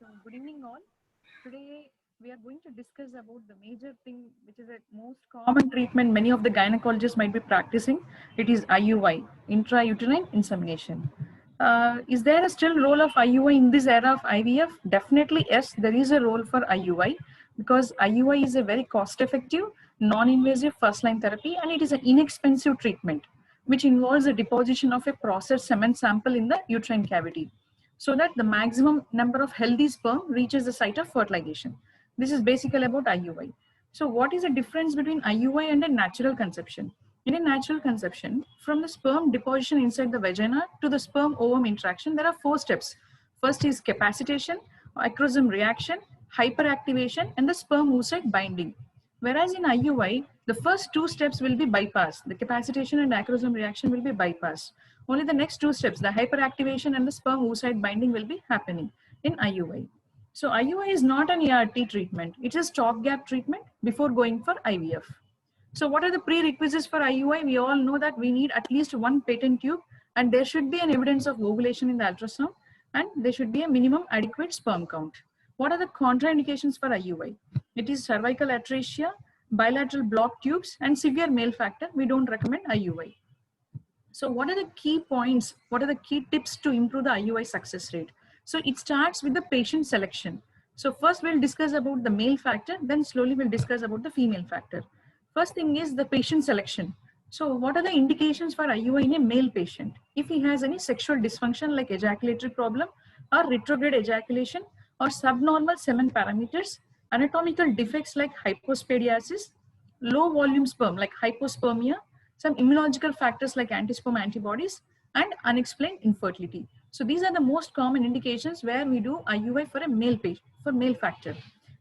So, good evening, all. Today, we are going to discuss about the major thing, which is a most common treatment many of the gynecologists might be practicing. It is IUI, intrauterine insemination. Is there a still role of IUI in this era of IVF? Definitely, yes, there is a role for IUI because IUI is a very cost-effective, non-invasive first-line therapy, and it is an inexpensive treatment, which involves the deposition of a processed semen sample in the uterine cavity so that the maximum number of healthy sperm reaches the site of fertilization. This is basically about IUI. So what is the difference between IUI and a natural conception? In a natural conception, from the sperm deposition inside the vagina to the sperm ovum interaction, there are four steps. First is capacitation, acrosome reaction, hyperactivation, and the sperm oocyte binding. Whereas in IUI, the first two steps will be bypassed. The capacitation and acrosome reaction will be bypassed. Only the next two steps, the hyperactivation and the sperm oocyte binding, will be happening in IUI. So IUI is not an ART treatment. It's a stopgap treatment before going for IVF. So what are the prerequisites for IUI? We all know that we need at least one patent tube and there should be an evidence of ovulation in the ultrasound and there should be a minimum adequate sperm count. What are the contraindications for IUI? It is cervical atresia, bilateral block tubes and severe male factor. We don't recommend IUI. So what are the key points? What are the key tips to improve the IUI success rate? So it starts with the patient selection. So first we'll discuss about the male factor, then slowly we'll discuss about the female factor. First thing is the patient selection. So what are the indications for IUI in a male patient? If he has any sexual dysfunction like ejaculatory problem or retrograde ejaculation or subnormal semen parameters, anatomical defects like hypospadiasis, low volume sperm like hypospermia, some immunological factors like anti-sperm antibodies, and unexplained infertility. So these are the most common indications where we do IUI for a male patient, for male factor.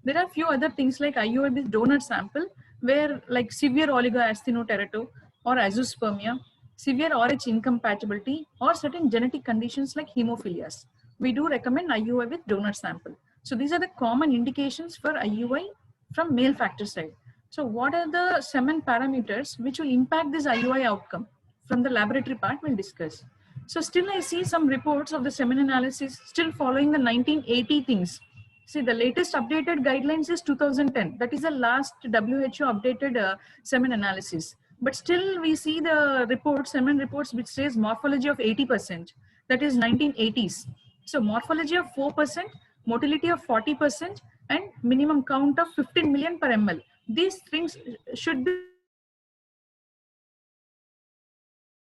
There are few other things like IUI with donor sample, where like severe oligoasthenoteratoma or azoospermia, severe RH incompatibility, or certain genetic conditions like hemophilias. We do recommend IUI with donor sample. So these are the common indications for IUI from male factor side. So what are the semen parameters which will impact this IUI outcome? From the laboratory part, we'll discuss. So still I see some reports of the semen analysis still following the 1980 things. See, the latest updated guidelines is 2010. That is the last WHO updated semen analysis. But still we see the reports, semen reports, which says morphology of 80%. That is 1980s. So morphology of 4%, motility of 40%, and minimum count of 15 million per ml. These things should be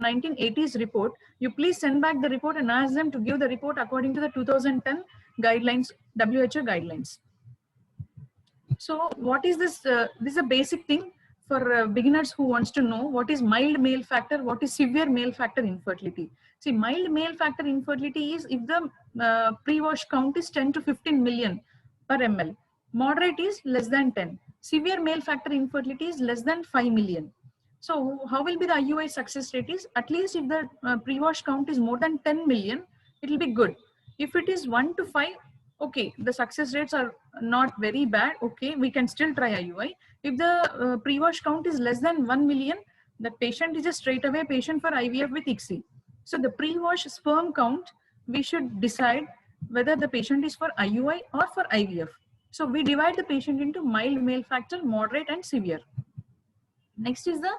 1980s report. You please send back the report and ask them to give the report according to the 2010 guidelines, WHO guidelines. So what is this? This is a basic thing for beginners who wants to know what is mild male factor, what is severe male factor infertility. See, mild male factor infertility is if the pre-wash count is 10 to 15 million per ml. Moderate is less than 10. Severe male factor infertility is less than 5 million. So how will be the IUI success rate is at least if the pre-wash count is more than 10 million, it will be good. If it is 1 to 5, okay, the success rates are not very bad. Okay, we can still try IUI. If the pre-wash count is less than 1 million, the patient is a straight away patient for IVF with ICSI. So the pre-wash sperm count, we should decide whether the patient is for IUI or for IVF. So we divide the patient into mild male factor, moderate and severe. Next is the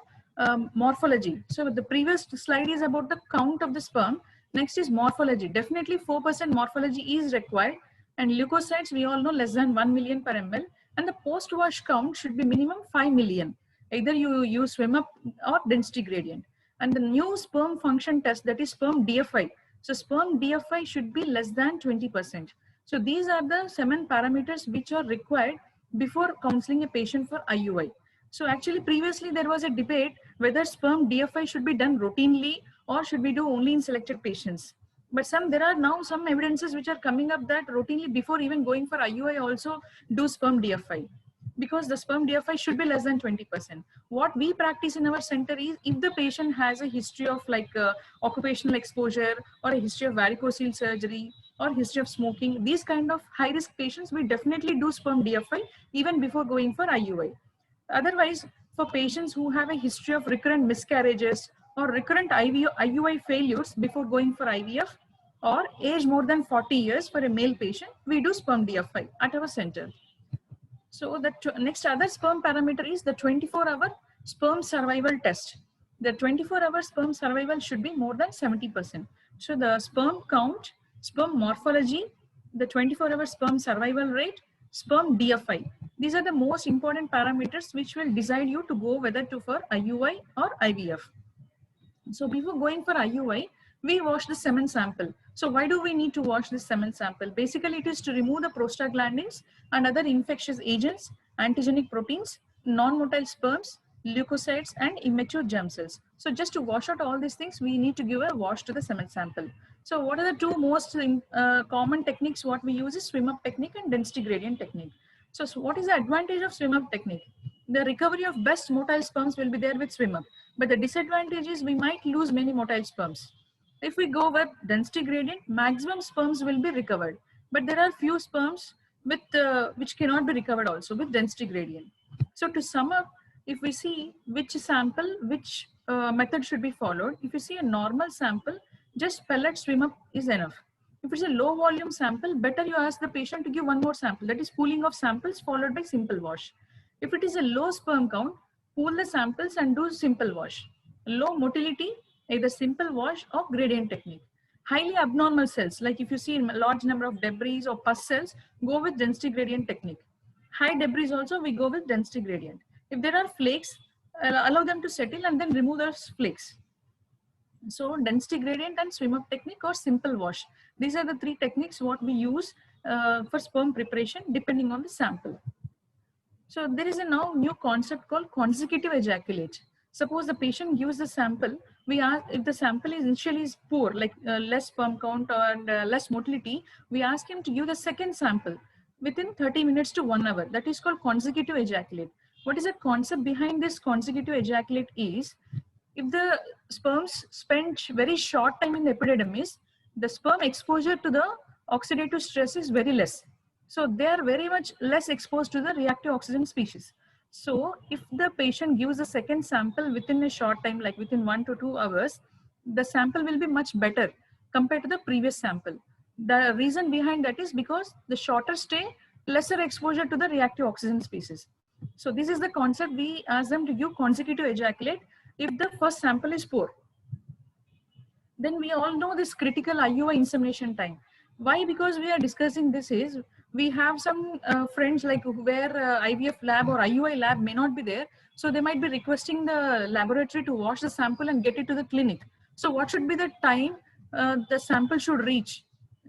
morphology. So the previous slide is about the count of the sperm. Next is morphology. Definitely 4% morphology is required, and leukocytes we all know less than 1 million per ml, and the post-wash count should be minimum 5 million. Either you use swim up or density gradient. And the new sperm function test, that is sperm DFI. So sperm DFI should be less than 20%. So these are the semen parameters which are required before counseling a patient for IUI. So actually previously there was a debate whether sperm DFI should be done routinely or should we do only in selected patients. But there are now some evidences which are coming up that routinely before even going for IUI also do sperm DFI, because the sperm DFI should be less than 20%. What we practice in our center is if the patient has a history of like occupational exposure or a history of varicocele surgery or history of smoking, these kind of high risk patients, we definitely do sperm DFI even before going for IUI. Otherwise, for patients who have a history of recurrent miscarriages or recurrent IUI failures before going for IVF, or age more than 40 years for a male patient, we do sperm DFI at our center. So the next other sperm parameter is the 24-hour sperm survival test. The 24-hour sperm survival should be more than 70%. So the sperm count, sperm morphology, the 24-hour sperm survival rate, sperm DFI. These are the most important parameters which will decide you to go whether to for IUI or IVF. So before going for IUI, we wash the semen sample. So why do we need to wash this semen sample? Basically, it is to remove the prostaglandins and other infectious agents, antigenic proteins, non-motile sperms, leukocytes, and immature germ cells. So just to wash out all these things, we need to give a wash to the semen sample. So what are the two most common techniques? What we use is swim up technique and density gradient technique. So what is the advantage of swim up technique? The recovery of best motile sperms will be there with swim up. But the disadvantage is we might lose many motile sperms. If we go with density gradient, maximum sperms will be recovered. But there are few sperms with which cannot be recovered also with density gradient. So to sum up, if we see which sample, which method should be followed, if you see a normal sample, just pellet swim up is enough. If it's a low volume sample, better you ask the patient to give one more sample. That is pooling of samples followed by simple wash. If it is a low sperm count, pool the samples and do simple wash. Low motility, either simple wash or gradient technique. Highly abnormal cells, like if you see a large number of debris or pus cells, go with density gradient technique. High debris also, we go with density gradient. If there are flakes, allow them to settle and then remove those flakes. So density gradient and swim up technique or simple wash. These are the three techniques what we use for sperm preparation depending on the sample. So there is a now new concept called consecutive ejaculate. Suppose the patient gives the sample, we ask if the sample is initially is poor, like less sperm count and less motility, we ask him to give the second sample within 30 minutes to 1 hour. That is called consecutive ejaculate. What is the concept behind this consecutive ejaculate is, if the sperms spend very short time in the epididymis, the sperm exposure to the oxidative stress is very less. So they are very much less exposed to the reactive oxygen species. So if the patient gives a second sample within a short time, like within 1 to 2 hours, the sample will be much better compared to the previous sample. The reason behind that is because the shorter stay, lesser exposure to the reactive oxygen species. So this is the concept we ask them to give consecutive ejaculate if the first sample is poor. Then we all know this critical IUI insemination time. Why? Because we are discussing this is, we have some friends like where IVF lab or IUI lab may not be there. So they might be requesting the laboratory to wash the sample and get it to the clinic. So what should be the time the sample should reach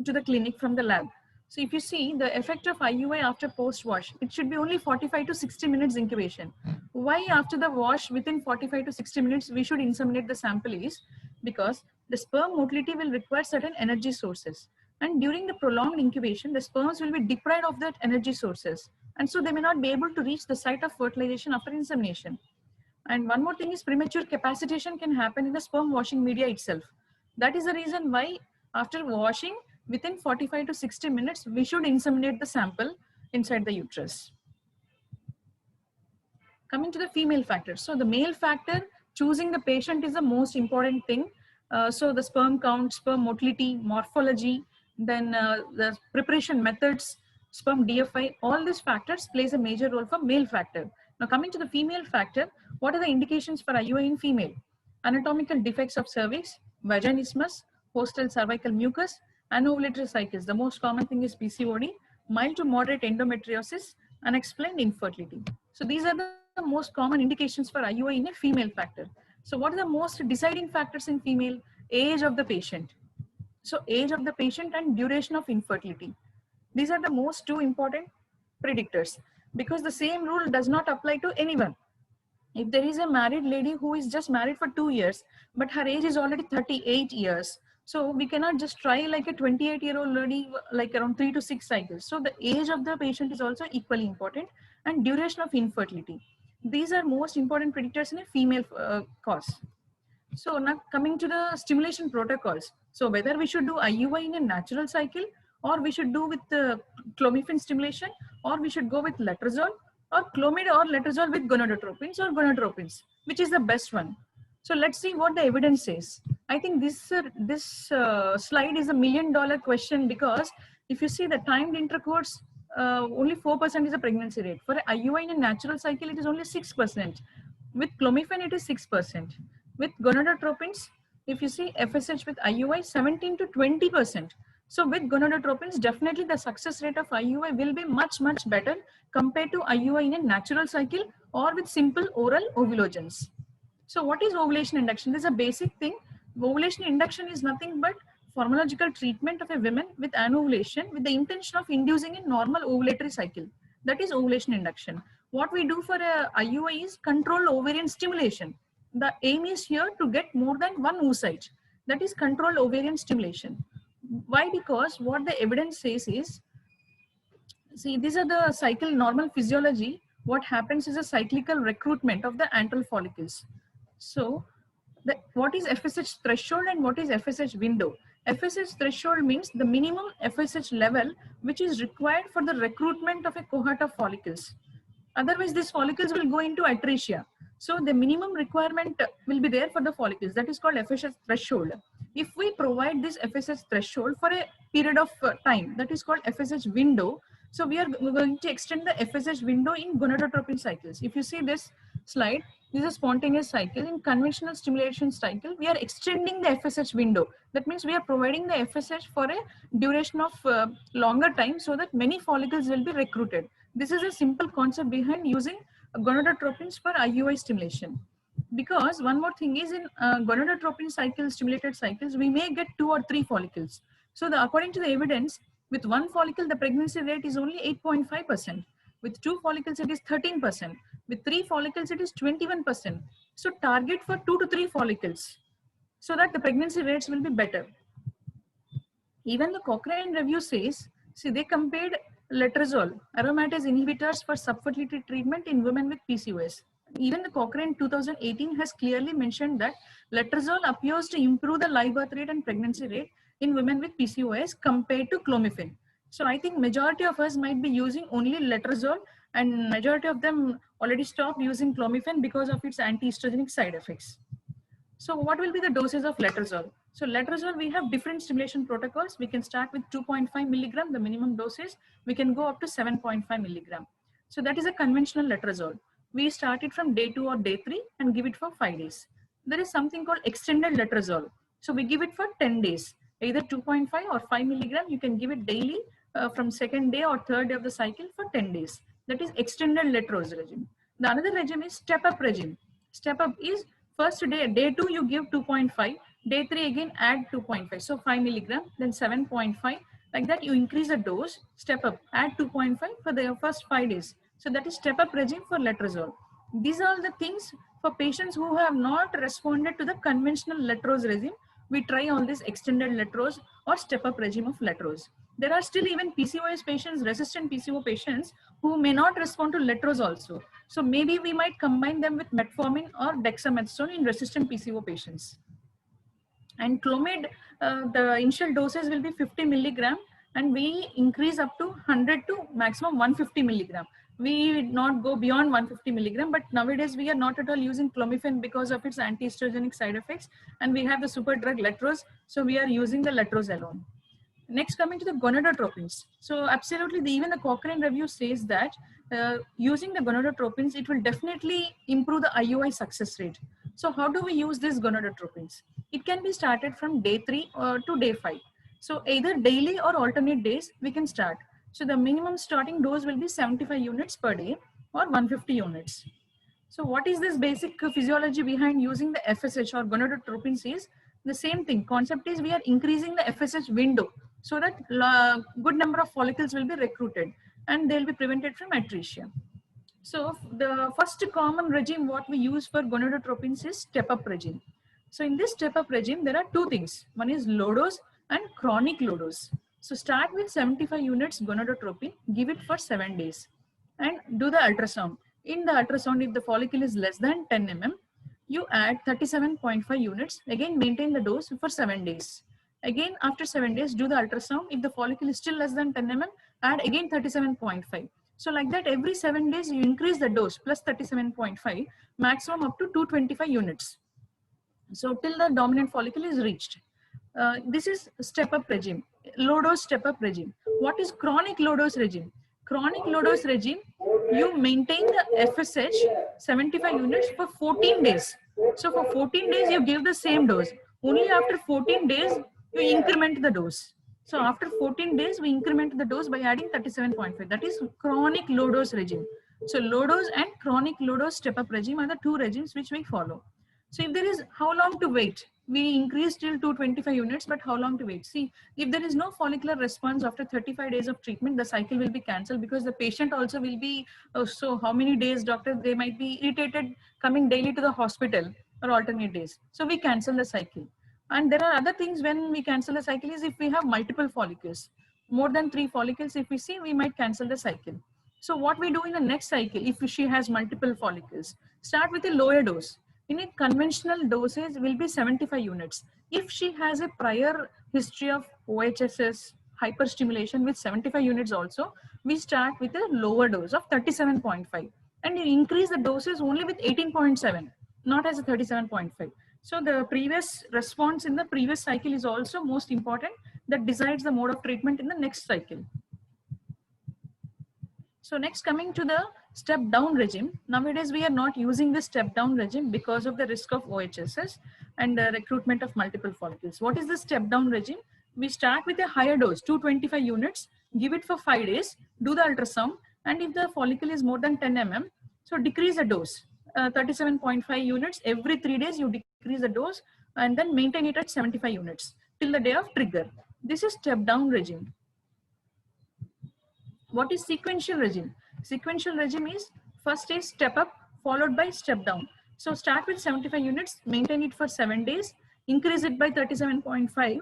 to the clinic from the lab? So if you see the effect of IUI after post-wash, it should be only 45 to 60 minutes incubation. Why after the wash within 45 to 60 minutes we should inseminate the sample is because the sperm motility will require certain energy sources. And during the prolonged incubation, the sperms will be deprived of that energy sources. And so they may not be able to reach the site of fertilization after insemination. And one more thing is premature capacitation can happen in the sperm washing media itself. That is the reason why after washing, within 45 to 60 minutes, we should inseminate the sample inside the uterus. Coming to the female factor. So the male factor, choosing the patient is the most important thing. So the sperm count, sperm motility, morphology, then the preparation methods, sperm DFI, all these factors plays a major role for male factor. Now coming to the female factor, what are the indications for IUI in female? Anatomical defects of cervix, vaginismus, hostile cervical mucus, anovulatory cycles. The most common thing is PCOD, mild to moderate endometriosis, unexplained infertility. So these are the most common indications for IUI in a female factor. So what are the most deciding factors in female? Age of the patient. So age of the patient and duration of infertility. These are the most two important predictors because the same rule does not apply to anyone. If there is a married lady who is just married for 2 years, but her age is already 38 years. So we cannot just try like a 28-year-old lady, like around 3 to 6 cycles. So the age of the patient is also equally important, and duration of infertility. These are most important predictors in a female cause. So now coming to the stimulation protocols. So whether we should do IUI in a natural cycle, or we should do with the clomiphene stimulation, or we should go with letrozole, or clomid or letrozole with gonadotropins or gonadotropins, which is the best one. So let's see what the evidence says. I think this slide is a $1,000,000 question, because if you see the timed intercourse, only 4% is a pregnancy rate. For IUI in a natural cycle, it is only 6%. With clomiphene, it is 6%. With gonadotropins, if you see FSH with IUI, 17 to 20%. So with gonadotropins, definitely the success rate of IUI will be much, much better compared to IUI in a natural cycle or with simple oral ovulogens. So what is ovulation induction? This is a basic thing. Ovulation induction is nothing but pharmacological treatment of a woman with anovulation with the intention of inducing a normal ovulatory cycle. That is ovulation induction. What we do for a IUI is controlled ovarian stimulation. The aim is here to get more than one oocyte. That is controlled ovarian stimulation. Why? Because what the evidence says is, see, these are the cycle normal physiology. What happens is a cyclical recruitment of the antral follicles. So what is FSH threshold and what is FSH window? FSH threshold means the minimum FSH level which is required for the recruitment of a cohort of follicles. Otherwise, these follicles will go into atresia. So the minimum requirement will be there for the follicles. That is called FSH threshold. If we provide this FSH threshold for a period of time, that is called FSH window. So we are going to extend the FSH window in gonadotropin cycles. If you see this slide, this is a spontaneous cycle. In conventional stimulation cycle, we are extending the FSH window. That means we are providing the FSH for a duration of longer time so that many follicles will be recruited. This is a simple concept behind using gonadotropins for IUI stimulation. Because one more thing is, in gonadotropin cycle stimulated cycles, we may get 2 or 3 follicles. So according to the evidence, with 1 follicle, the pregnancy rate is only 8.5%. With 2 follicles, it is 13%. With 3 follicles, it is 21%. So target for 2 to 3 follicles so that the pregnancy rates will be better. Even the Cochrane review says, see, they compared letrozole, aromatase inhibitors for subfertility treatment in women with PCOS. Even the Cochrane 2018 has clearly mentioned that letrozole appears to improve the live birth rate and pregnancy rate in women with PCOS compared to clomiphene. So I think majority of us might be using only letrozole, and majority of them already stopped using clomiphene because of its anti-estrogenic side effects. So what will be the doses of letrozole? So letrozole, we have different stimulation protocols. We can start with 2.5 milligram, the minimum doses. We can go up to 7.5 milligram. So that is a conventional letrozole. We start it from day 2 or day 3 and give it for 5 days. There is something called extended letrozole. So we give it for 10 days, either 2.5 or 5 milligram. You can give it daily from second day or third day of the cycle for 10 days. That is extended letrozole regime. The another regime is step-up regime. Step-up is first day 2 you give 2.5, day 3 again add 2.5, so 5 milligram, then 7.5, like that you increase the dose, step up, add 2.5 for the first 5 days. So that is step up regime for letrozole. These are the things for patients who have not responded to the conventional letrose regime. We try all this extended letrose or step up regime of letrose. There are still even PCOS patients, resistant PCO patients who may not respond to letrose also. So maybe we might combine them with metformin or dexamethasone in resistant PCO patients. And Clomid, the initial doses will be 50 milligram, and we increase up to 100 to maximum 150 milligram. We not go beyond 150 milligram, but nowadays we are not at all using clomiphene because of its anti-estrogenic side effects, and we have the super drug letrose, so we are using the letrose alone. Next, coming to the gonadotropins. So absolutely, even the Cochrane review says that using the gonadotropins, it will definitely improve the IUI success rate. So how do we use these gonadotropins? It can be started from day 3 to day 5. So either daily or alternate days, we can start. So the minimum starting dose will be 75 units per day or 150 units. So what is this basic physiology behind using the FSH or gonadotropins is the same thing. Concept is we are increasing the FSH window so that good number of follicles will be recruited and they'll be prevented from atresia. So the first common regime what we use for gonadotropins is step-up regime. So in this step-up regime, there are two things. One is low dose and chronic low dose. So start with 75 units gonadotropin, give it for 7 days and do the ultrasound. In the ultrasound, if the follicle is less than 10 mm, you add 37.5 units, again maintain the dose for 7 days. Again, after 7 days, do the ultrasound. If the follicle is still less than 10 mm, add again 37.5. So like that, every 7 days, you increase the dose plus 37.5, maximum up to 225 units. So till the dominant follicle is reached. This is step-up regime, low-dose step-up regime. What is chronic low-dose regime? Chronic low-dose regime, you maintain the FSH 75 units for 14 days. So for 14 days, you give the same dose. Only after 14 days, you increment the dose. So after 14 days, we increment the dose by adding 37.5. That is chronic low-dose regime. So low-dose and chronic low-dose step-up regime are the two regimes which we follow. So if there is, how long to wait? We increase till 225 units, but how long to wait? See, if there is no follicular response after 35 days of treatment, the cycle will be cancelled because the patient also will be, oh, so how many days, doctor? They might be irritated coming daily to the hospital or alternate days. So we cancel the cycle. And there are other things when we cancel the cycle is if we have multiple follicles, more than 3 follicles, if we see, we might cancel the cycle. So what we do in the next cycle, if she has multiple follicles, start with a lower dose. In a conventional dosage will be 75 units. If she has a prior history of OHSS hyperstimulation with 75 units also, we start with a lower dose of 37.5 and you increase the doses only with 18.7, not as a 37.5. So the previous response in the previous cycle is also most important, that decides the mode of treatment in the next cycle. So next, coming to the step down regime. Nowadays, we are not using the step down regime because of the risk of OHSS and recruitment of multiple follicles. What is the step down regime? We start with a higher dose, 225 units, give it for 5 days, do the ultrasound, and if the follicle is more than 10 mm, so decrease the dose, 37.5 units. Every 3 days, you decrease the dose and then maintain it at 75 units till the day of trigger. This is step down regime. What is sequential regime? Sequential regime is first is step up followed by step down. So start with 75 units, maintain it for 7 days, increase it by 37.5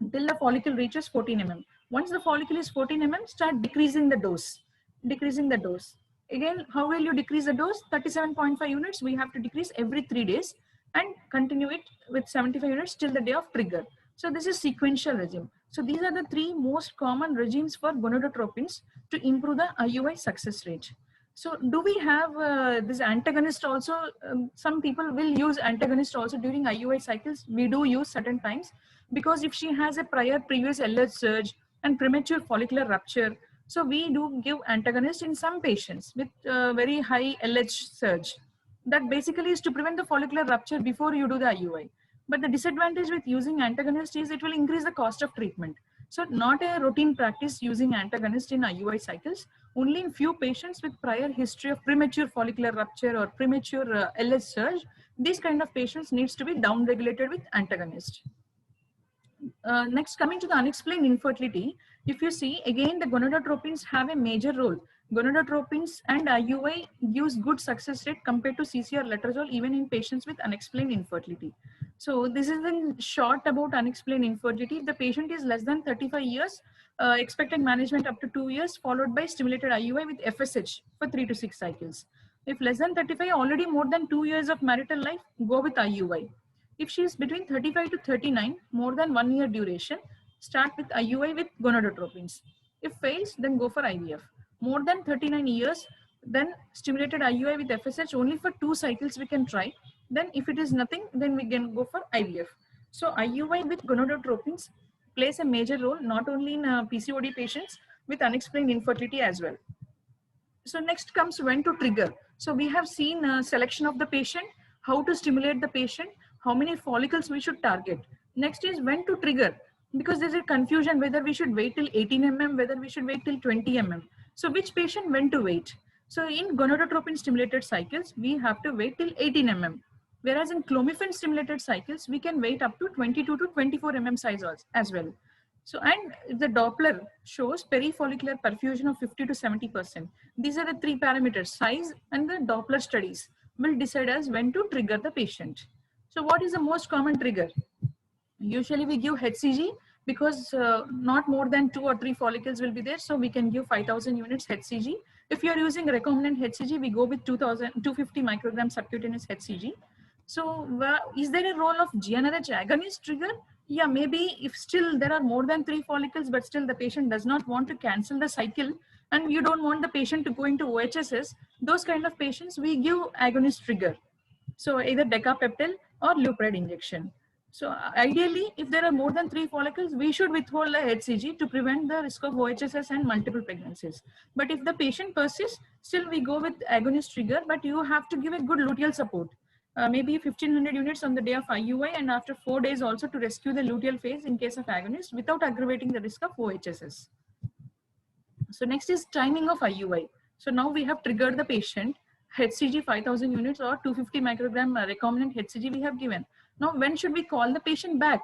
until the follicle reaches 14 mm. Once the follicle is 14 mm, start decreasing the dose. Decreasing the dose. Again, how will you decrease the dose? 37.5 units, we have to decrease every 3 days and continue it with 75 units till the day of trigger. So this is sequential regime. So these are the 3 most common regimes for gonadotropins to improve the IUI success rate. So do we have this antagonist also? Some people will use antagonist also during IUI cycles. We do use certain times because if she has a previous LH surge and premature follicular rupture, so we do give antagonist in some patients with very high LH surge. That basically is to prevent the follicular rupture before you do the IUI. But the disadvantage with using antagonist is it will increase the cost of treatment. So not a routine practice using antagonist in IUI cycles, only in few patients with prior history of premature follicular rupture or premature LH surge. These kind of patients needs to be down-regulated with antagonist. Next, coming to the unexplained infertility, if you see, again, the gonadotropins have a major role. Gonadotropins and IUI gives good success rate compared to CCR letrozole even in patients with unexplained infertility. So this is in short about unexplained infertility. If the patient is less than 35 years, expected management up to 2 years followed by stimulated IUI with FSH for 3 to 6 cycles. If less than 35, already more than 2 years of marital life, go with IUI. If she is between 35 to 39, more than 1 year duration, start with IUI with gonadotropins. If fails, then go for IVF. More than 39 years, then stimulated IUI with FSH only for 2 cycles we can try. Then if it is nothing, then we can go for IVF. So IUI with gonadotropins plays a major role not only in PCOD patients with unexplained infertility as well. So next comes when to trigger. So we have seen selection of the patient, how to stimulate the patient, how many follicles we should target. Next is when to trigger, because there's a confusion whether we should wait till 18 mm, whether we should wait till 20 mm. So which patient when to wait? So in gonadotropin stimulated cycles, we have to wait till 18 mm. Whereas in clomiphene stimulated cycles, we can wait up to 22 to 24 mm size as well. So, and the Doppler shows perifollicular perfusion of 50 to 70%. These are the 3 parameters, size and the Doppler studies will decide us when to trigger the patient. So what is the most common trigger? Usually we give HCG because not more than 2 or 3 follicles will be there. So we can give 5,000 units HCG. If you are using recombinant HCG, we go with 250 microgram subcutaneous HCG. So is there a role of GnRH agonist trigger? Yeah, maybe if still there are more than 3 follicles, but still the patient does not want to cancel the cycle and you don't want the patient to go into OHSS, those kind of patients, we give agonist trigger. So either decapeptyl or leupride injection. So ideally, if there are more than 3 follicles, we should withhold the HCG to prevent the risk of OHSS and multiple pregnancies. But if the patient persists, still we go with agonist trigger, but you have to give a good luteal support. Maybe 1500 units on the day of IUI and after 4 days also to rescue the luteal phase in case of agonist without aggravating the risk of OHSS. So next is timing of IUI. So now we have triggered the patient, HCG 5000 units or 250 microgram recombinant HCG we have given. Now when should we call the patient back?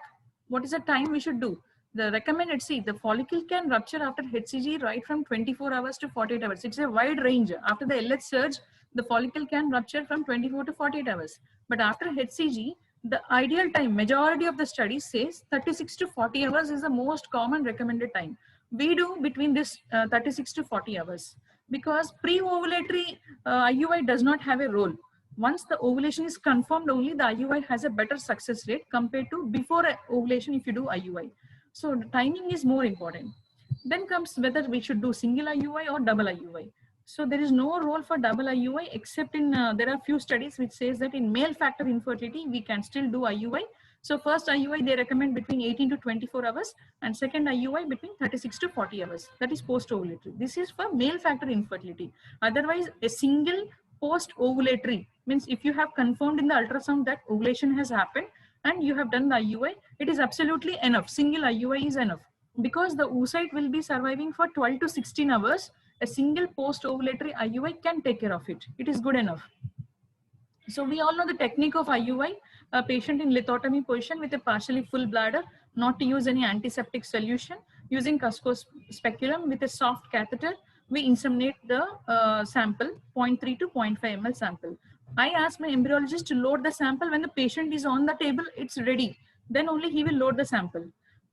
What is the time we should do? The recommended, see, the follicle can rupture after HCG right from 24 hours to 48 hours. It's a wide range. After the LH surge, the follicle can rupture from 24 to 48 hours. But after HCG, the ideal time, majority of the studies says 36 to 40 hours is the most common recommended time. We do between this 36 to 40 hours because pre-ovulatory IUI does not have a role. Once the ovulation is confirmed, only the IUI has a better success rate compared to before ovulation if you do IUI. So the timing is more important. Then comes whether we should do single IUI or double IUI. So there is no role for double IUI except in, there are few studies which says that in male factor infertility, we can still do IUI. So first IUI, they recommend between 18 to 24 hours and second IUI between 36 to 40 hours. That is post-ovulatory. This is for male factor infertility. Otherwise, a single post-ovulatory means if you have confirmed in the ultrasound that ovulation has happened and you have done the IUI, it is absolutely enough. Single IUI is enough because the oocyte will be surviving for 12 to 16 hours. A single post-ovulatory IUI can take care of it. It is good enough. So we all know the technique of IUI, a patient in lithotomy position with a partially full bladder, not to use any antiseptic solution, using Cusco speculum with a soft catheter, we inseminate the sample, 0.3 to 0.5 ml sample. I ask my embryologist to load the sample when the patient is on the table, it's ready. Then only he will load the sample.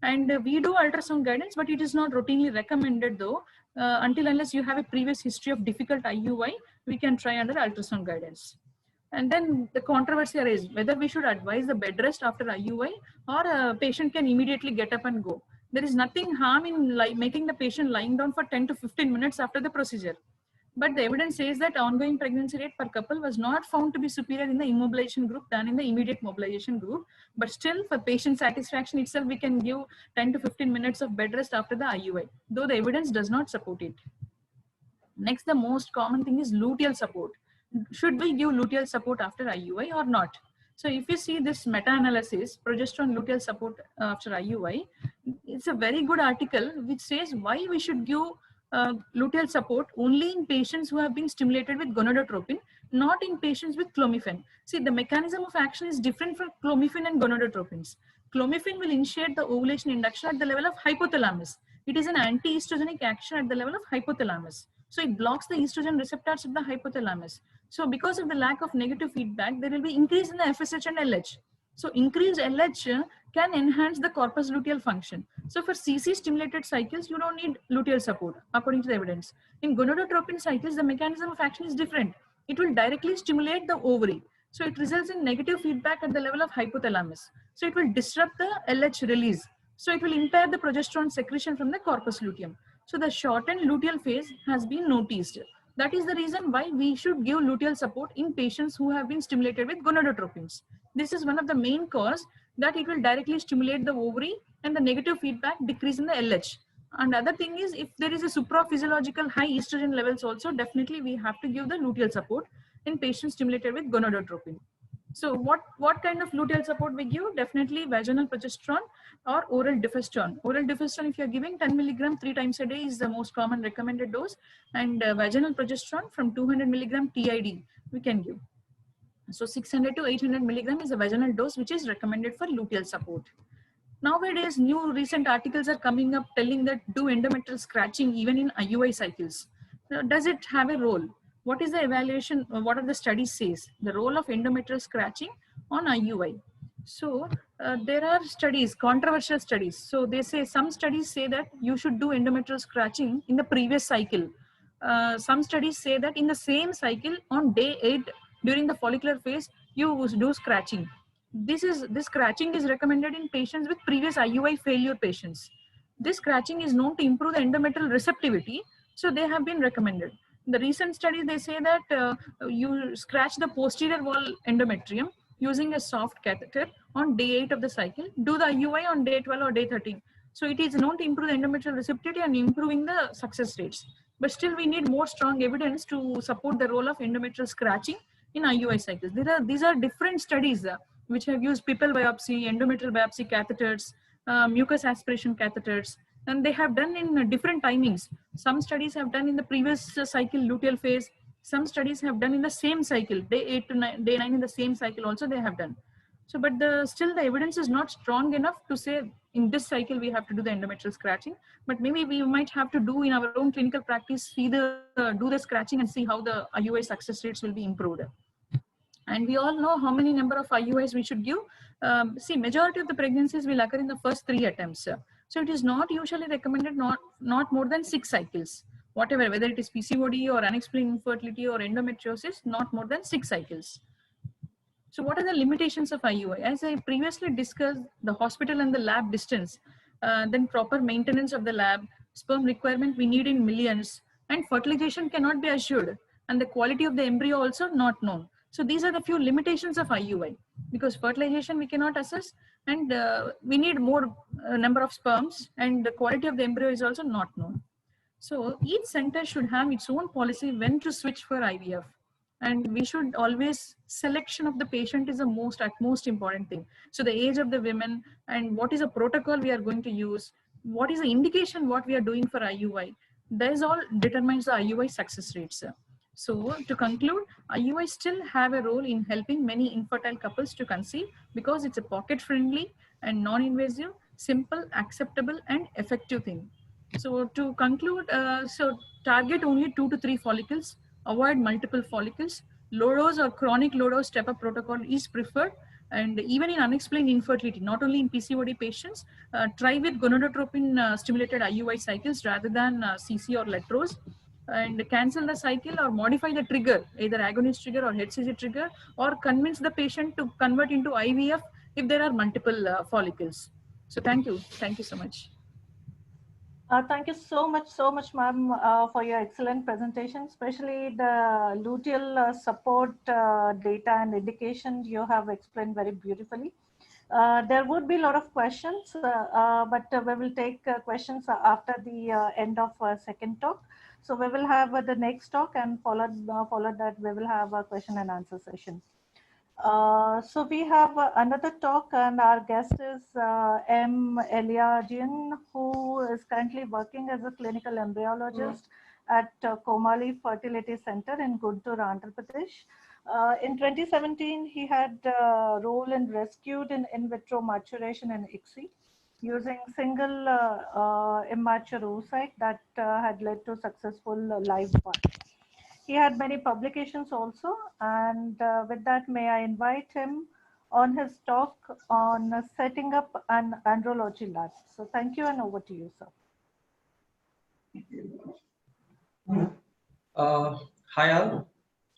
And we do ultrasound guidance, but it is not routinely recommended though, until unless you have a previous history of difficult IUI, we can try under ultrasound guidance. And then the controversy arises whether we should advise the bed rest after IUI or a patient can immediately get up and go. There is nothing harm in making the patient lying down for 10 to 15 minutes after the procedure. But the evidence says that ongoing pregnancy rate per couple was not found to be superior in the immobilization group than in the immediate mobilization group. But still, for patient satisfaction itself, we can give 10 to 15 minutes of bed rest after the IUI, though the evidence does not support it. Next, the most common thing is luteal support. Should we give luteal support after IUI or not? So if you see this meta-analysis, progesterone luteal support after IUI, it's a very good article which says why we should give luteal support only in patients who have been stimulated with gonadotropin, not in patients with clomiphene. See, the mechanism of action is different for clomiphene and gonadotropins. Clomiphene will initiate the ovulation induction at the level of hypothalamus. It is an anti-estrogenic action at the level of hypothalamus. So it blocks the estrogen receptors at the hypothalamus. So because of the lack of negative feedback, there will be increase in the FSH and LH. So increased LH can enhance the corpus luteal function. So for CC stimulated cycles, you don't need luteal support according to the evidence. In gonadotropin cycles, the mechanism of action is different. It will directly stimulate the ovary. So it results in negative feedback at the level of hypothalamus. So it will disrupt the LH release. So it will impair the progesterone secretion from the corpus luteum. So the shortened luteal phase has been noticed. That is the reason why we should give luteal support in patients who have been stimulated with gonadotropins. This is one of the main cause that it will directly stimulate the ovary and the negative feedback decrease in the LH. And other thing is if there is a supraphysiological high estrogen levels also, definitely we have to give the luteal support in patients stimulated with gonadotropin. So what kind of luteal support we give? Definitely vaginal progesterone or oral defestrone. Oral defestrone, if you're giving 10 milligram 3 times a day is the most common recommended dose. And vaginal progesterone from 200 milligram TID we can give. So 600 to 800 milligram is a vaginal dose which is recommended for luteal support. Nowadays, new recent articles are coming up telling that do endometrial scratching even in IUI cycles. Now, does it have a role? What is the evaluation? What are the studies says? The role of endometrial scratching on IUI. So there are studies, controversial studies. So they say some studies say that you should do endometrial scratching in the previous cycle. Some studies say that in the same cycle on day 8 during the follicular phase, you do scratching. This scratching is recommended in patients with previous IUI failure patients. This scratching is known to improve the endometrial receptivity, so they have been recommended. The recent studies, they say that you scratch the posterior wall endometrium using a soft catheter on day 8 of the cycle, do the IUI on day 12 or day 13. So it is known to improve the endometrial receptivity and improving the success rates. But still we need more strong evidence to support the role of endometrial scratching in IUI cycles. These are different studies which have used pipple biopsy, endometrial biopsy catheters, mucus aspiration catheters, and they have done in different timings. Some studies have done in the previous cycle luteal phase. Some studies have done in the same cycle, day 8 to 9, day 9 in the same cycle also they have done. So, but still the evidence is not strong enough to say in this cycle we have to do the endometrial scratching. But maybe we might have to do in our own clinical practice, do the scratching and see how the IUI success rates will be improved. And we all know how many number of IUIs we should give. See, majority of the pregnancies will occur in the first 3 attempts. So it is not usually recommended not more than 6 cycles. Whatever, whether it is PCOD or unexplained infertility or endometriosis, not more than 6 cycles. So what are the limitations of IUI? As I previously discussed, the hospital and the lab distance, then proper maintenance of the lab, sperm requirement we need in millions, and fertilization cannot be assured, and the quality of the embryo also not known. So these are the few limitations of IUI, because fertilization we cannot assess, and we need more number of sperms, and the quality of the embryo is also not known. So each center should have its own policy when to switch for IVF. And we should always, selection of the patient is the most important thing. So the age of the women and what is a protocol we are going to use, what is the indication what we are doing for IUI, this all determines the IUI success rates. So to conclude, IUI still have a role in helping many infertile couples to conceive because it's a pocket friendly and non-invasive, simple, acceptable and effective thing. So to conclude, so target only 2 to 3 follicles, avoid multiple follicles. Low dose or chronic low dose step-up protocol is preferred. And even in unexplained infertility, not only in PCOD patients, try with gonadotropin stimulated IUI cycles rather than CC or letrose, and cancel the cycle or modify the trigger, either agonist trigger or HCG trigger, or convince the patient to convert into IVF if there are multiple follicles. So thank you so much. Thank you so much, ma'am, for your excellent presentation, especially the luteal support data and indications you have explained very beautifully. There would be a lot of questions, but we will take questions after the end of second talk. So we will have the next talk, and followed that we will have a question and answer session. So we have another talk, and our guest is M. Eliajian, who is currently working as a clinical embryologist at Komali Fertility Center in Guntur, Andhra Pradesh. In 2017, he had a role in rescued in vitro maturation in ICSI using single immature oocyte that had led to successful live birth. He had many publications also, and with that, may I invite him on his talk on setting up an andrology lab. So thank you, and over to you, sir. Hi all,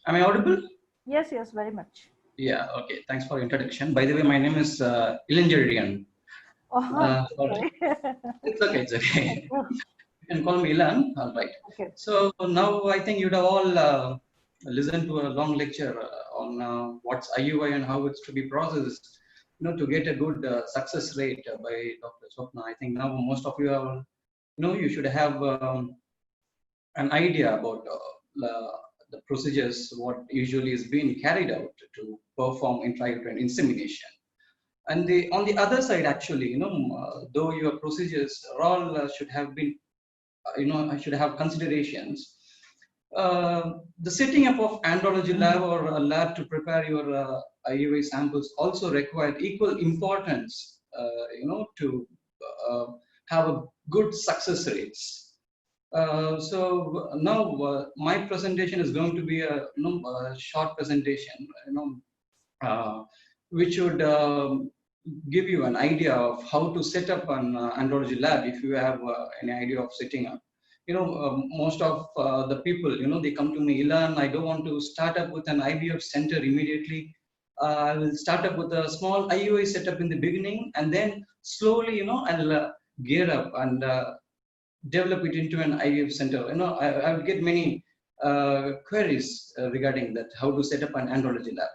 am I audible? Yes, very much. Yeah, okay, thanks for introduction. By the way, my name is Ilanjarian. Okay. It's okay. You can call me Ilan, all right. Okay. So now I think you'd have all listened to a long lecture on what's IUI and how it's to be processed, to get a good success rate by Dr. Swapna. I think now most of you have, you should have an idea about the procedures, what usually is being carried out to perform intrauterine insemination. And on the other side, actually, though your procedures all should have been, I should have considerations. The setting up of andrology lab or a lab to prepare your IUI samples also required equal importance, to have a good success rates. So now my presentation is going to be a short presentation, which would give you an idea of how to set up an andrology lab if you have any idea of setting up. Most of the people, they come to me, Ilan, I don't want to start up with an IVF center immediately. I will start up with a small IUI setup in the beginning, and then slowly, I'll gear up and develop it into an IVF center. I would get many queries regarding that, how to set up an andrology lab.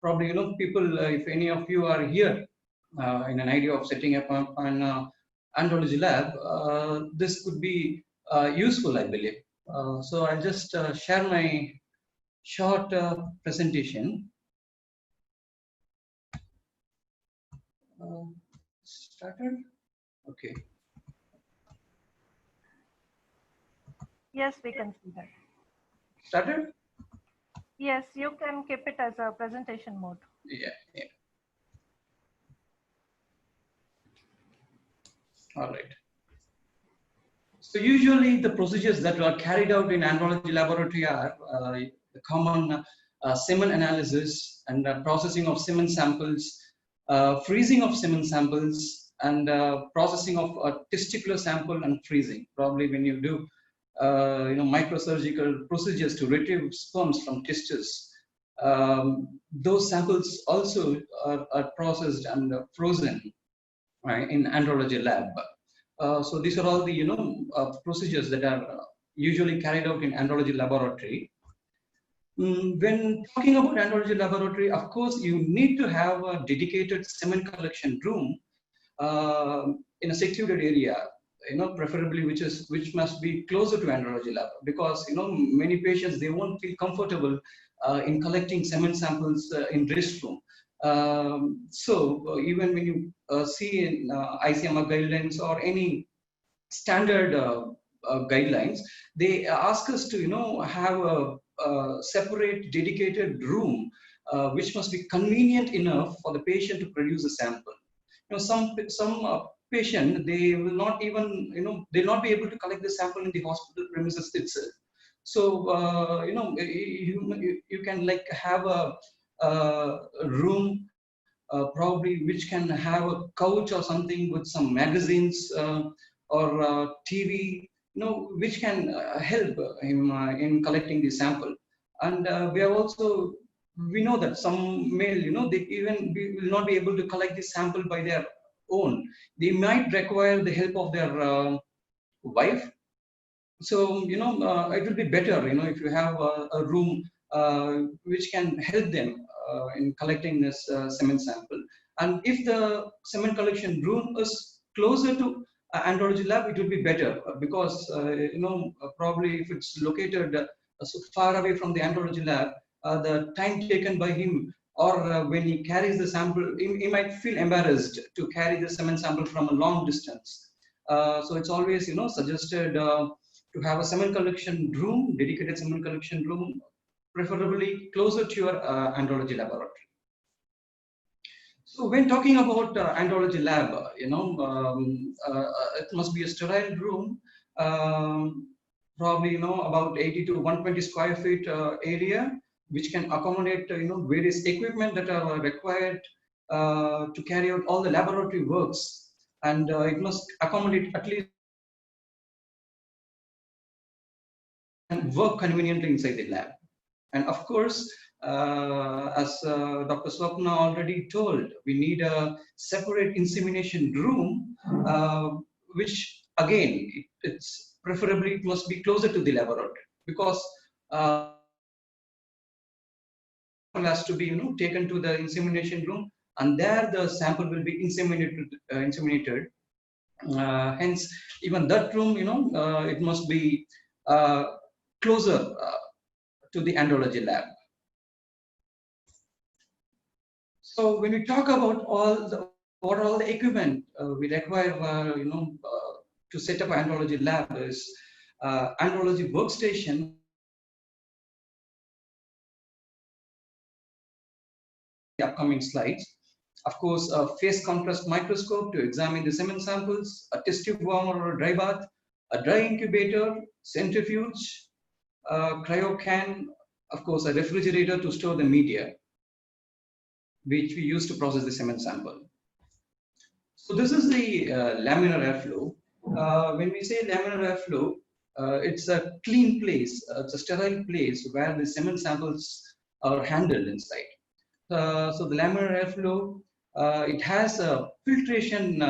Probably, people, if any of you are here in an idea of setting up an andrology lab, this could be useful, I believe. So I'll just share my short presentation. Started? Okay. Yes, we can see that. Started? Yes, you can keep it as a presentation mode. Yeah. All right. So usually the procedures that are carried out in andrology laboratory are the common semen analysis and processing of semen samples, freezing of semen samples, and processing of a testicular sample and freezing. Probably when you do microsurgical procedures to retrieve sperms from testes, those samples also are processed and frozen in andrology lab. So these are all the procedures that are usually carried out in andrology laboratory. When talking about andrology laboratory, of course, you need to have a dedicated semen collection room in a secluded area, preferably which must be closer to andrology lab, because many patients, they won't feel comfortable in collecting semen samples in restroom. So even when you see in ICMR guidelines or any standard guidelines, they ask us to have a separate dedicated room which must be convenient enough for the patient to produce a sample. Some patient, they will not even they'll not be able to collect the sample in the hospital premises itself. So you can like have a room probably which can have a couch or something with some magazines or TV, which can help him in collecting the sample. And we know that some male, they even will not be able to collect the sample by their own. They might require the help of their wife. So it will be better if you have a room which can help them in collecting this semen sample. And if the semen collection room is closer to andrology lab, it will be better because probably if it's located so far away from the andrology lab, the time taken by him or when he carries the sample, he might feel embarrassed to carry the semen sample from a long distance. So it's always suggested to have a semen collection room, dedicated semen collection room, preferably closer to your andrology laboratory. So when talking about andrology lab, it must be a sterile room, probably about 80 to 120 square feet area, which can accommodate various equipment that are required to carry out all the laboratory works, and it must accommodate at least and work conveniently inside the lab. And of course, as Dr. Swapna already told, we need a separate insemination room, which again, it's preferably it must be closer to the laboratory, because has to be taken to the insemination room, and there the sample will be inseminated. Hence, even that room, it must be closer to the andrology lab. So when we talk about what all the equipment we require, to set up an andrology lab is andrology workstation. The upcoming slides. Of course, a phase contrast microscope to examine the semen samples, a test tube warmer or a dry bath, a dry incubator, centrifuge, cryo can, of course, a refrigerator to store the media, which we use to process the semen sample. So this is the laminar airflow. When we say laminar airflow, it's a clean place, it's a sterile place where the semen samples are handled inside. So the laminar airflow, it has a filtration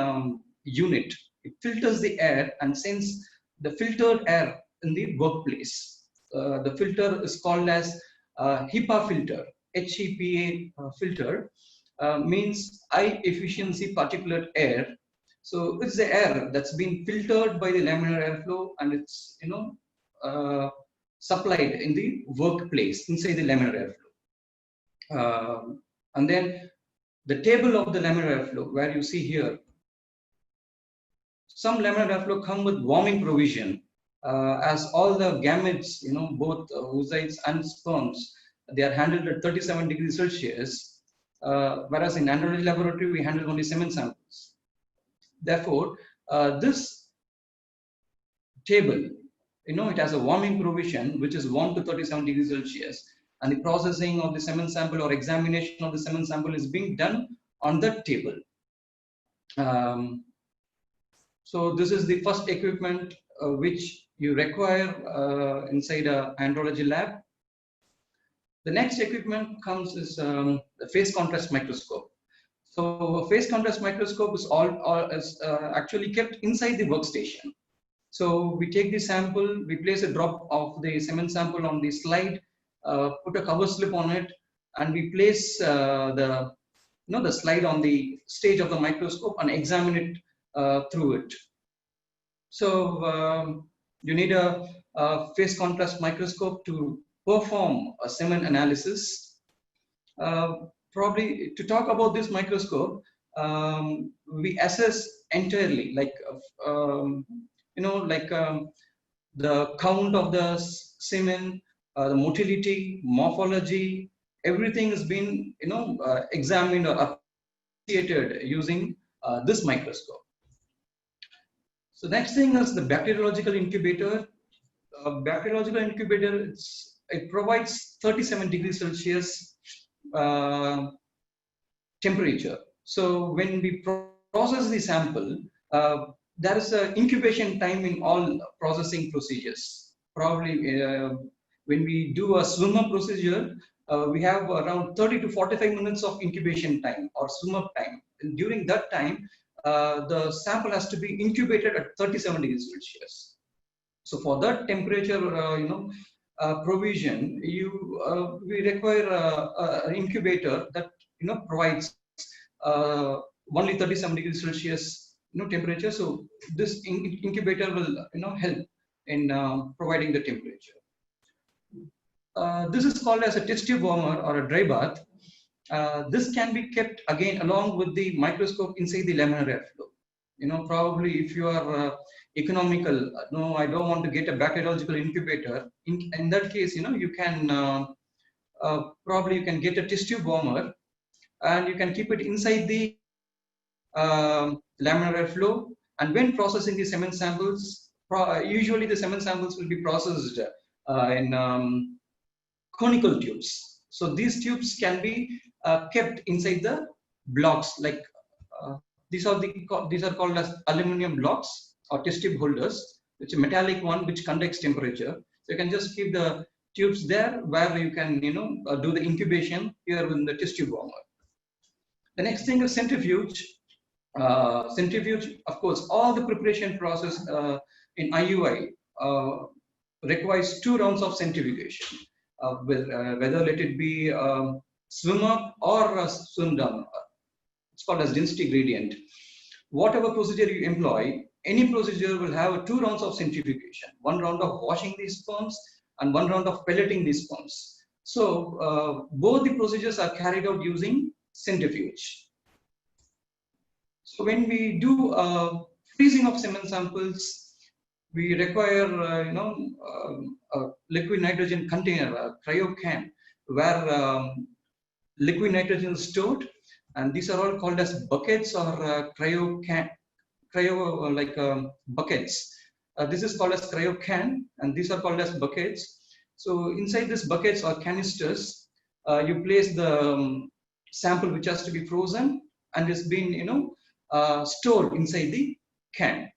unit. It filters the air and sends the filtered air in the workplace. the filter is called as HEPA filter. HEPA filter means high efficiency particulate air. So it's the air that's been filtered by the laminar airflow, and it's supplied in the workplace inside the laminar airflow. And then the table of the laminar airflow, where you see here, some laminar airflow come with warming provision, as all the gametes, both oocytes and sperms, they are handled at 37 degrees Celsius, whereas in andrology laboratory we handle only semen samples. Therefore, this table, it has a warming provision which is 1 to 37 degrees Celsius, and the processing of the semen sample or examination of the semen sample is being done on that table. So this is the first equipment which you require inside a andrology lab. The next equipment comes is the phase contrast microscope. So a phase contrast microscope is actually kept inside the workstation. So we take the sample, we place a drop of the semen sample on the slide, put a cover slip on it, and we place the slide on the stage of the microscope and examine it through it. So you need a phase contrast microscope to perform a semen analysis. Probably to talk about this microscope, we assess entirely, the count of the semen, the motility, morphology, everything has been examined or appreciated using this microscope. So next thing is the bacteriological incubator. Bacteriological incubator, it provides 37 degrees Celsius temperature. So when we process the sample, there is an incubation time in all processing procedures. Probably when we do a swimmer procedure, we have around 30 to 45 minutes of incubation time or swimmer time. And during that time, the sample has to be incubated at 37 degrees Celsius. So for that temperature, provision, we require an incubator that provides only 37 degrees Celsius temperature. So this incubator will help in providing the temperature. This is called as a test tube warmer or a dry bath. This can be kept again along with the microscope inside the laminar airflow. Probably if you are economical, no, I don't want to get a bacteriological incubator. In that case, you can probably you can get a test tube warmer, and you can keep it inside the laminar airflow. And when processing the semen samples, usually the semen samples will be processed in conical tubes. So these tubes can be kept inside the blocks. Like these are called as aluminum blocks or test tube holders, which is a metallic one which conducts temperature. So you can just keep the tubes there where you can do the incubation here in the test tube warmer. The next thing is centrifuge. Centrifuge, of course, all the preparation process in IUI requires 2 rounds of centrifugation, whether let it be swim up or swim down. It's called as density gradient. Whatever procedure you employ, any procedure will have 2 rounds of centrifugation, 1 round of washing these sperms and 1 round of pelleting these sperms. So both the procedures are carried out using centrifuge. So when we do freezing of semen samples, we require a liquid nitrogen container, a cryo can, where liquid nitrogen is stored, and these are all called as buckets or buckets. This is called as cryo can, and these are called as buckets. So inside these buckets or canisters, you place the sample which has to be frozen and is being stored inside the can.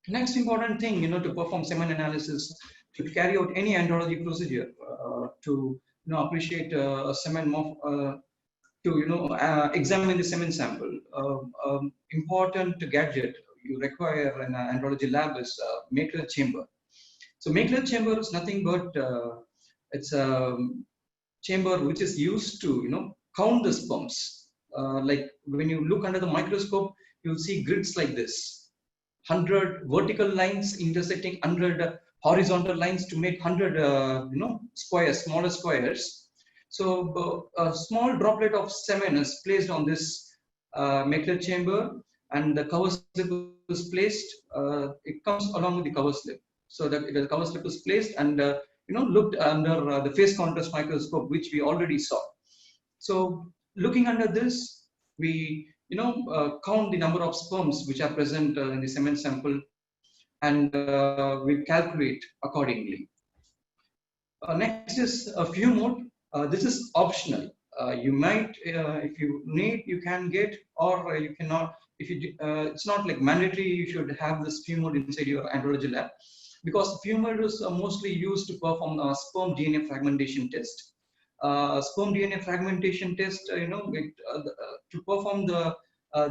Next important thing, to perform semen analysis, to carry out any andrology procedure, to appreciate a semen to examine the semen sample. Important gadget you require in an andrology lab is Maker chamber. So Mechler chamber is nothing but it's a chamber which is used to count the sperms. Like when you look under the microscope, you'll see grids like this: 100 vertical lines intersecting 100 horizontal lines to make 100 squares, smaller squares. So a small droplet of semen is placed on this Mechler chamber, and the cover slip is placed. It comes along with the cover slip. So that the cover slip is placed and looked under the phase contrast microscope, which we already saw. So looking under this, we count the number of sperms which are present in the semen sample, and we calculate accordingly. Next is a few mode. This is optional. You might, if you need, you can get, or you cannot. If you, it's not like mandatory. You should have this few mode inside your andrology lab, because few mode is mostly used to perform a sperm DNA fragmentation test. Sperm DNA fragmentation test, to perform the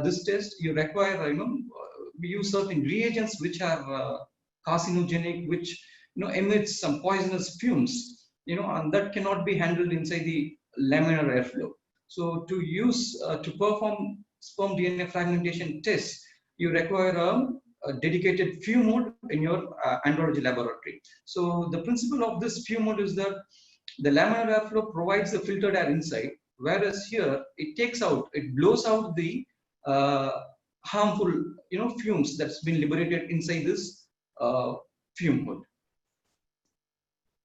this test, you require, we use certain reagents which are carcinogenic, which emits some poisonous fumes, and that cannot be handled inside the laminar airflow. So to use to perform sperm DNA fragmentation tests, you require a dedicated few mode in your andrology laboratory. So the principle of this few mode is that the laminar airflow provides the filtered air inside, whereas here it blows out the harmful fumes that's been liberated inside this fume hood.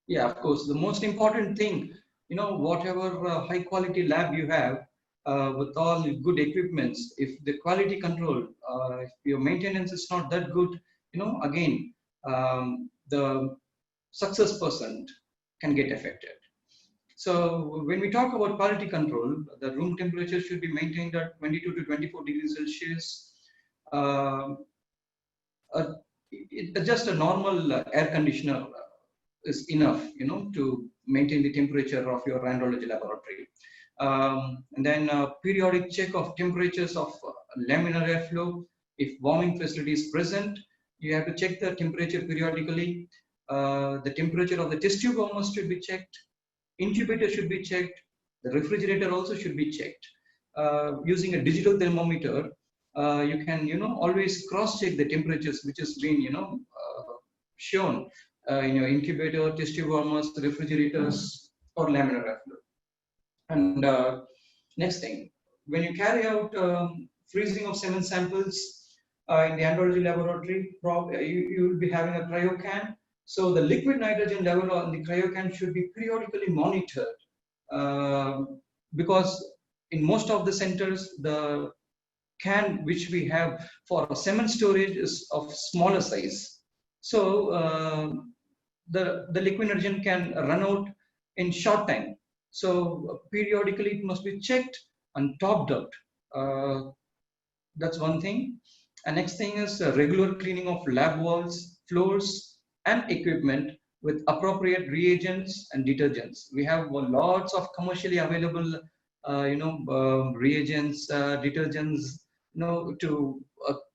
Yeah, of course, the most important thing, whatever high quality lab you have with all good equipments, if the quality control, if your maintenance is not that good, again, the success percent can get affected. So when we talk about quality control, the room temperature should be maintained at 22 to 24 degrees Celsius. Just a normal air conditioner is enough, to maintain the temperature of your andrology laboratory. And then periodic check of temperatures of laminar airflow. If warming facility is present, you have to check the temperature periodically. The temperature of the test tube warmers should be checked. Incubator should be checked. The refrigerator also should be checked. Using a digital thermometer, you can always cross-check the temperatures which has been shown in your incubator, test tube warmers, refrigerators, or laminar airflow. And next thing, when you carry out freezing of semen samples in the andrology laboratory, you will be having a cryocan. So the liquid nitrogen level on the cryocan should be periodically monitored, because in most of the centers, the can which we have for semen storage is of smaller size. So the liquid nitrogen can run out in short time. So periodically it must be checked and topped out. That's one thing. And next thing is regular cleaning of lab walls, floors, and equipment with appropriate reagents and detergents. We have lots of commercially available, reagents, detergents, to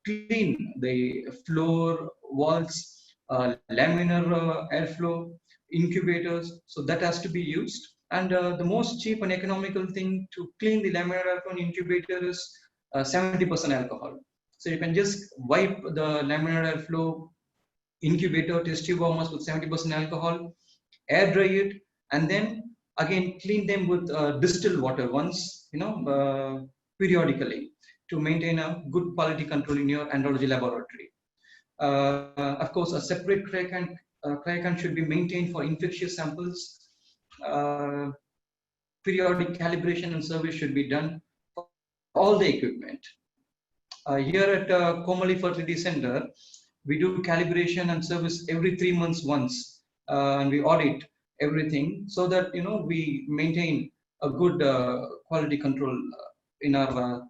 clean the floor, walls, laminar airflow, incubators. So that has to be used. And the most cheap and economical thing to clean the laminar airflow incubator is 70% alcohol. So you can just wipe the laminar airflow incubator test tube warmers with 70% alcohol, air dry it, and then again clean them with distilled water once, periodically, to maintain a good quality control in your andrology laboratory. Of course, a separate cryocan should be maintained for infectious samples. Periodic calibration and service should be done for all the equipment. Here at Komali Fertility Center, we do calibration and service every 3 months once, and we audit everything so that we maintain a good quality control in our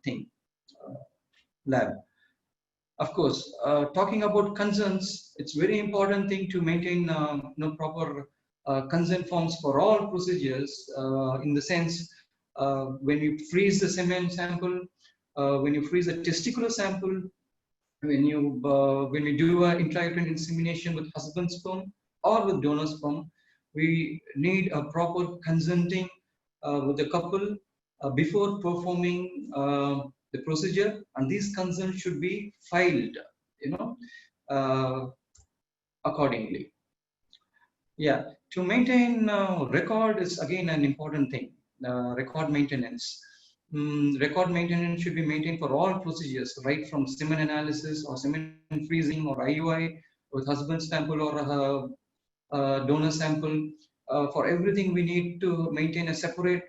lab. Of course, talking about concerns, it's very important thing to maintain proper consent forms for all procedures. In the sense, when you freeze the semen sample, when you freeze a testicular sample, when we do an intrauterine insemination with husband sperm, or with donor sperm, we need a proper consenting with the couple before performing the procedure, and these consents should be filed, uh, accordingly. Yeah, to maintain record is again an important thing. Record maintenance. Record maintenance should be maintained for all procedures, right from semen analysis or semen freezing or IUI with husband sample or donor sample. For everything, we need to maintain a separate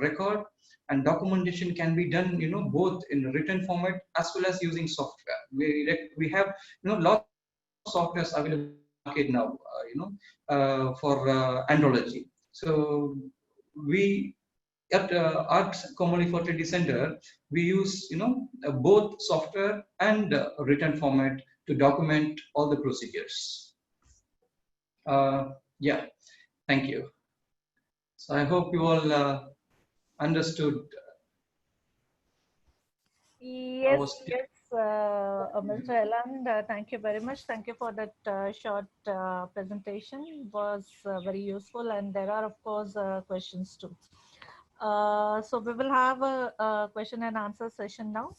record, and documentation can be done, both in written format as well as using software. We have, lots of softwares available in the market now, for andrology. So we at Komali Fertility Center, we use, both software and written format to document all the procedures. Yeah, thank you. So I hope you all understood. Yes, yes, Mr. Elan, thank you very much. Thank you for that short presentation. It was very useful, and there are, of course, questions too. So we will have a question and answer session now.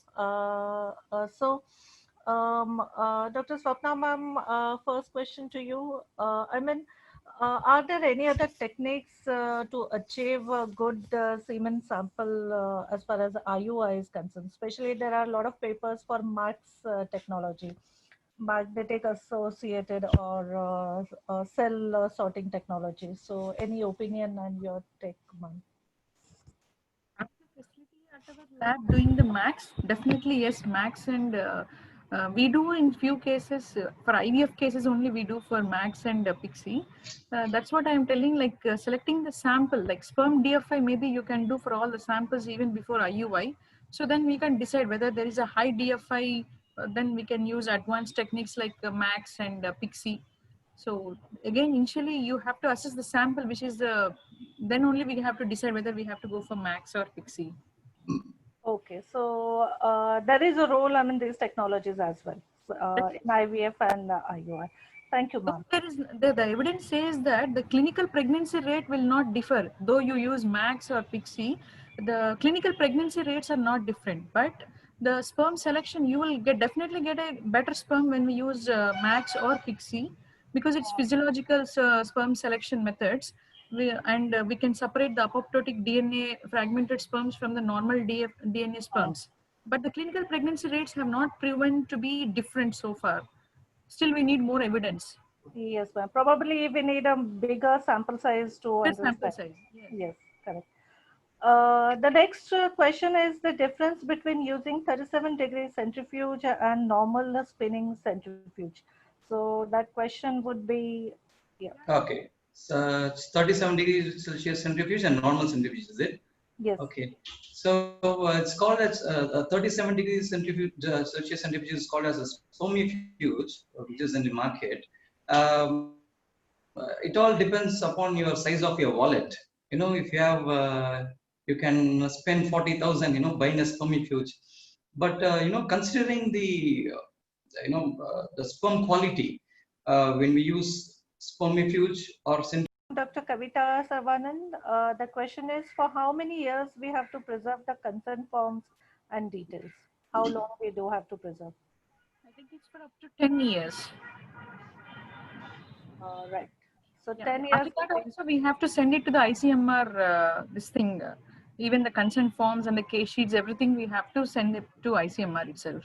Dr. Swapna ma'am, first question to you. Are there any other techniques to achieve a good semen sample as far as IUI is concerned? Especially, there are a lot of papers for MAX technology, magnetic associated or cell sorting technology. So, any opinion and your take, ma'am? Facility at our lab doing the max, definitely yes, max, and we do in few cases for IVF cases only, we do for max and pixie. That's what I'm telling, like selecting the sample, like sperm DFI maybe you can do for all the samples even before IUI. So then we can decide whether there is a high DFI, then we can use advanced techniques like max and pixie. So again, initially you have to assess the sample, which is the, then only we have to decide whether we have to go for max or pixie. Okay, so there is a role, these technologies as well in IVF and IUI. Thank you, ma'am. There is the evidence says that the clinical pregnancy rate will not differ, though you use max or pixie. The clinical pregnancy rates are not different, but the sperm selection, you will definitely get a better sperm when we use max or pixie, because it's physiological sperm selection methods. We can separate the apoptotic DNA fragmented sperms from the normal DNA sperms. But the clinical pregnancy rates have not proven to be different so far. Still, we need more evidence. Yes, ma'am. Probably we need a bigger sample size to understand. Sample size. Yes, correct. The next question is the difference between using 37-degree centrifuge and normal spinning centrifuge. So that question would be, yeah. Okay, so it's 37 degrees Celsius centrifuge and normal centrifuge, is it? Yes. Okay, so it's called as 37 degrees centrifuge, Celsius centrifuge is called as a spermifuge, which is in the market. It all depends upon your size of your wallet. If you have, you can spend 40,000, buying a spermifuge. But considering the, the sperm quality, when we use spermifuge or Dr. Kavita Sarvanand, the question is, for how many years we have to preserve the consent forms and details? How long we do have to preserve? I think it's for up to 10 years. Right. So Yeah. 10 years. After that also we have to send it to the ICMR, this thing, even the consent forms and the case sheets, everything we have to send it to ICMR itself.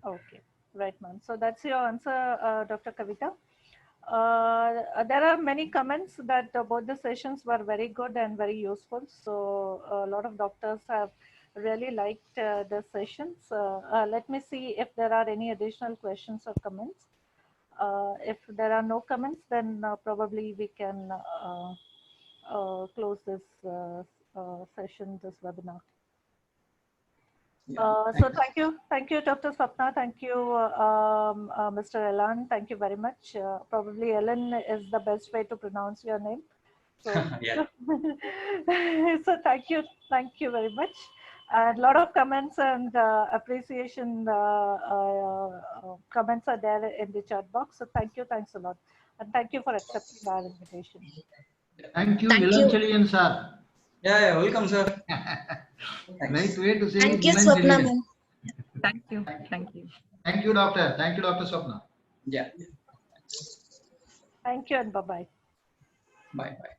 Okay, right, ma'am. So that's your answer, Dr. Kavita. There are many comments that both the sessions were very good and very useful. So a lot of doctors have really liked the sessions. Let me see if there are any additional questions or comments. If there are no comments, then probably we can close this session, this webinar. So thank you, Dr. Swapna. Thank you, Mr. Elan. Thank you very much. Probably Ellen is the best way to pronounce your name. So, yeah. so thank you very much. A lot of comments and appreciation comments are there in the chat box. So thanks a lot. And thank you for accepting our invitation. Thank you, Thank you. Ilanchalian sir. Yeah, welcome, sir. Right way to say Thank you, Ilanchalian. Swapna ma'am. Thank you. Thank you. Thank you, doctor. Thank you, Dr. Swapna. Yeah. Thank you and bye-bye. Bye. Bye.